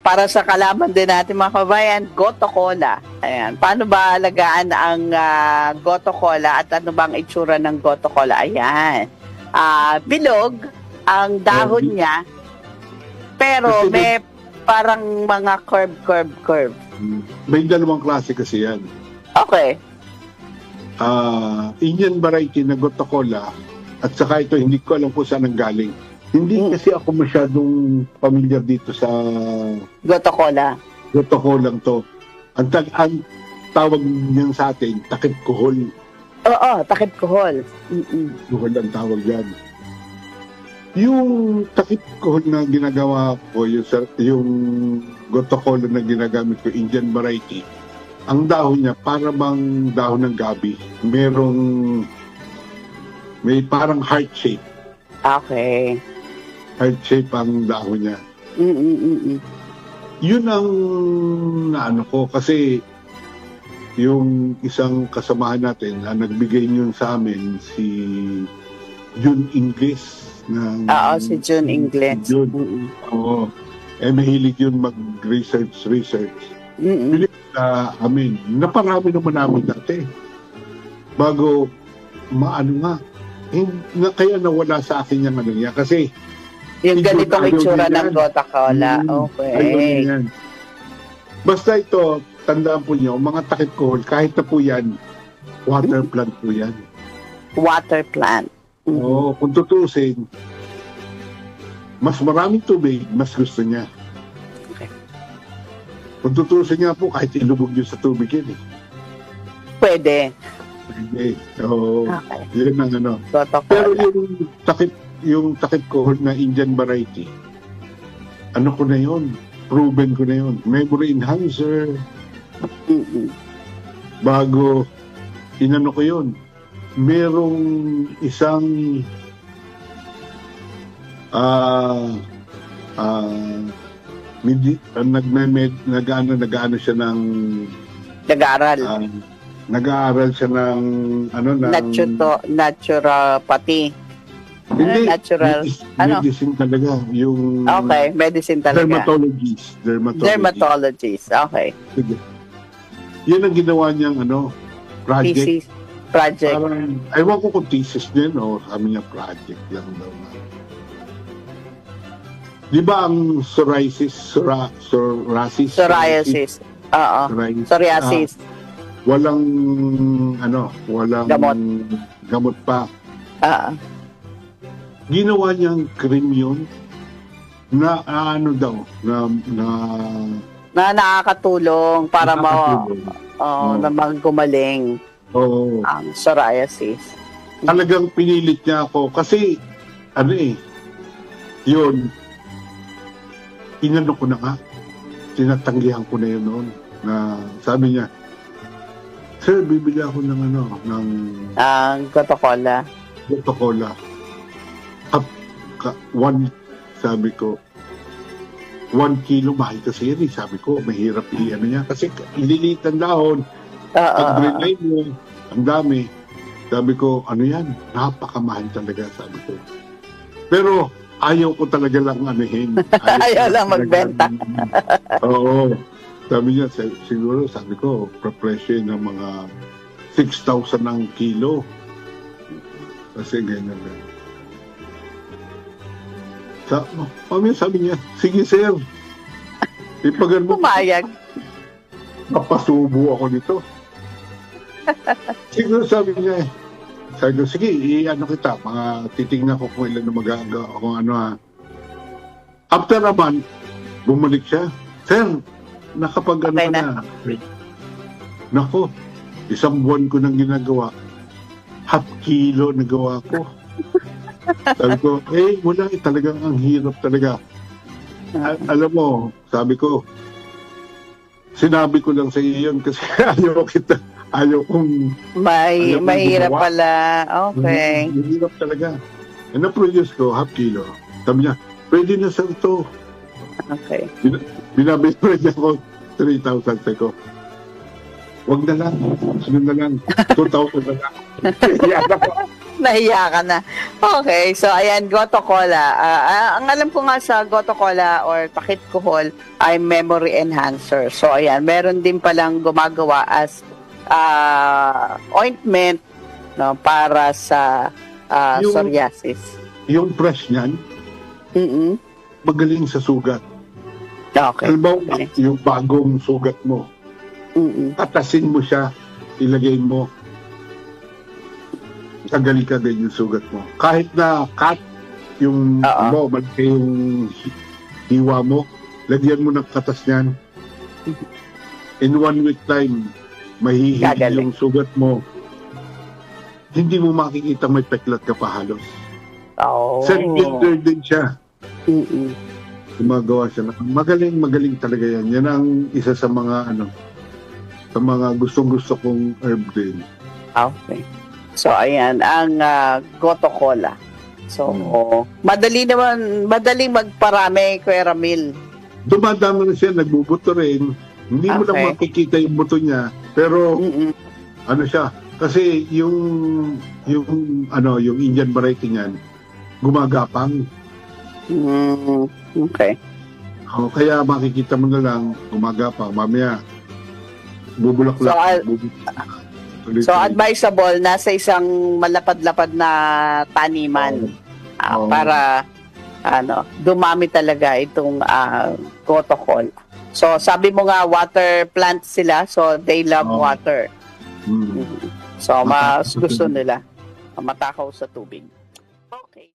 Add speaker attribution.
Speaker 1: para sa kalaman din natin mga kabayan, Goto Cola. Ayan. Paano ba alagaan ang Goto Cola at ano bang itsura ng Goto Cola? Ayan. Bilog ang dahon niya, pero
Speaker 2: Kasi
Speaker 1: may parang mga curve.
Speaker 2: May dalawang klase kasi yan.
Speaker 1: Okay.
Speaker 2: Indian variety na Goto Cola at saka ito, hindi ko alam kung saan ang galing. Hindi kasi ako masyadong familiar dito sa
Speaker 1: Goto Cola.
Speaker 2: Goto Cola to. Ang tawag niyan sa atin, takip kuhol.
Speaker 1: Oo, takip kuhol.
Speaker 2: Kuhol ang tawag yan. Yung takip kuhol na ginagawa ko, yung Goto Cola na ginagamit ko, Indian variety, ang dahon niya para bang dahon ng gabi. May parang heart shape.
Speaker 1: Okay.
Speaker 2: Heart shape ang dahon niya. Yun ang naano ko kasi yung isang kasamahan natin na nagbigay niyon sa amin, si June Ingles.
Speaker 1: Oo, si June Ingles.
Speaker 2: Oo. Mahilig yun mag-research. Pilit na amin. Naparami naman namin dati. Bago maano nga. Kaya nawala sa akin yung ano niya. Kasi
Speaker 1: yung ganitong itsura ng Goto Cola. Okay.
Speaker 2: Basta ito, tandaan po niyo, mga takip kuhol, kahit na po yan, water plant po yan.
Speaker 1: Water plant.
Speaker 2: Oo, kung tutusin, mas maraming tubig, mas gusto niya.
Speaker 1: Okay.
Speaker 2: Kung tutusin niya po, kahit ilubog niyo sa tubig yan eh.
Speaker 1: Pwede.
Speaker 2: Oo,
Speaker 1: Okay.
Speaker 2: yun ang ano.
Speaker 1: Goto
Speaker 2: Pero
Speaker 1: Cola.
Speaker 2: yung takip kuhol na Indian variety, ano ko na yun? Proven ko na yun. Memory enhancer. Bago inano ko yun, merong isang nag-ano siya ng nag-aaral siya ng ano ng
Speaker 1: naturopathy.
Speaker 2: hindi,
Speaker 1: Natural. Ano?
Speaker 2: medicine talaga yung
Speaker 1: Okay, medicine talaga. Dermatologist. Okay.
Speaker 2: Sige. Yun ang ginawa niyang project.
Speaker 1: Thesis. Project.
Speaker 2: Parang, ewan ko kung thesis din o sabi niya project lang daw. Di ba ang psoriasis?
Speaker 1: Psoriasis. Oo. Psoriasis.
Speaker 2: Walang gamot pa. Ginawa niyang cream yun na
Speaker 1: Na nakakatulong para
Speaker 2: Oo.
Speaker 1: na gumaling
Speaker 2: Oo.
Speaker 1: ang psoriasis.
Speaker 2: Talagang pinilit niya ako kasi yun, inano ko na nga, tinatanggihan ko na yun noon na sabi niya, sir, bibili ako ng
Speaker 1: Ang Goto Cola.
Speaker 2: Goto Cola. Sabi ko, 1 kilo, mahal kasi yan eh. Sabi ko, mahirap niya. Kasi ililiit ang dahon. Pag-drenay mo, ang dami. Sabi ko, ano yan? Napakamahal talaga, sabi ko. Pero, ayaw ko talaga lang anuhin.
Speaker 1: Ayaw lang magbenta.
Speaker 2: Oo. Sabi niya, siguro, sabi ko, presyo ng mga 6,000 ang kilo. Kasi ganyan lang. Sabi niya, sige sir. Ipagan mo.
Speaker 1: Pumayag.
Speaker 2: Napasubo ako nito. Siguro sabi niya, sige, kita, titingnan ko kung ilan na magagawa, kung After a month, bumalik siya. Sir, nakapag
Speaker 1: Okay
Speaker 2: na. Nako, 1 buwan ko nang ginagawa. Half kilo nagawa ko. Sabi ko, wala, talagang ang hirap talaga. Alam mo, sabi ko, sinabi ko lang sa iyo yun kasi ayaw kong
Speaker 1: Mahirap
Speaker 2: gumawa.
Speaker 1: pala. Okay.
Speaker 2: Mahirap talaga. Na-produce ko, half kilo. Sabi niya, pwede na sir to.
Speaker 1: Okay.
Speaker 2: Binabitread niya ko 3,000 ko. Wag na lang. 2,000 na lang.
Speaker 1: Nahiya ka na. Okay, so ayan, Goto Cola. Ang alam ko nga sa Goto Cola or Takit Kohol ay memory enhancer. So ayan, meron din palang gumagawa as ointment, no, para sa psoriasis.
Speaker 2: Yung fresh niyan,
Speaker 1: Mm-mm.
Speaker 2: magaling sa sugat.
Speaker 1: Okay.
Speaker 2: Halimbawa,
Speaker 1: Okay.
Speaker 2: yung bagong sugat mo,
Speaker 1: Mm-mm.
Speaker 2: atasin mo siya, ilagay mo, kagad yung sugat mo. Kahit na cut yung
Speaker 1: Oo.
Speaker 2: malaki yung hiwa mo, lagyan mo ng katas niyan. In 1 week time, mahihigil
Speaker 1: Gagaling.
Speaker 2: yung sugat mo. Hindi mo makikita may peklat ka pa halos.
Speaker 1: Oh.
Speaker 2: Self-builder din siya.
Speaker 1: Mm-mm.
Speaker 2: Gumagawa siya. Magaling talaga yan. Yan ang isa sa mga sa mga gustong-gusto kong herb din.
Speaker 1: Okay. So, ayan, ang Goto Cola. So, madaling magparami, Kuya Ramil.
Speaker 2: Dumadami na siya, nagbubuto rin. Hindi mo lang
Speaker 1: Okay.
Speaker 2: makikita yung buto niya. Pero,
Speaker 1: Mm-mm.
Speaker 2: ano siya, kasi yung Indian variety niyan, gumagapang.
Speaker 1: Okay.
Speaker 2: Kaya makikita mo na lang, gumagapang. Mamaya, bubulaklak.
Speaker 1: So, advisable nasa isang malapad-lapad na taniman
Speaker 2: Oo.
Speaker 1: para dumami talaga itong Goto Cola. So, sabi mo nga, water plant sila, so they love
Speaker 2: Oo.
Speaker 1: water.
Speaker 2: Mm.
Speaker 1: So, mas
Speaker 2: Matakaw sa
Speaker 1: gusto
Speaker 2: tubig.
Speaker 1: nila matakaw sa tubig. Okay.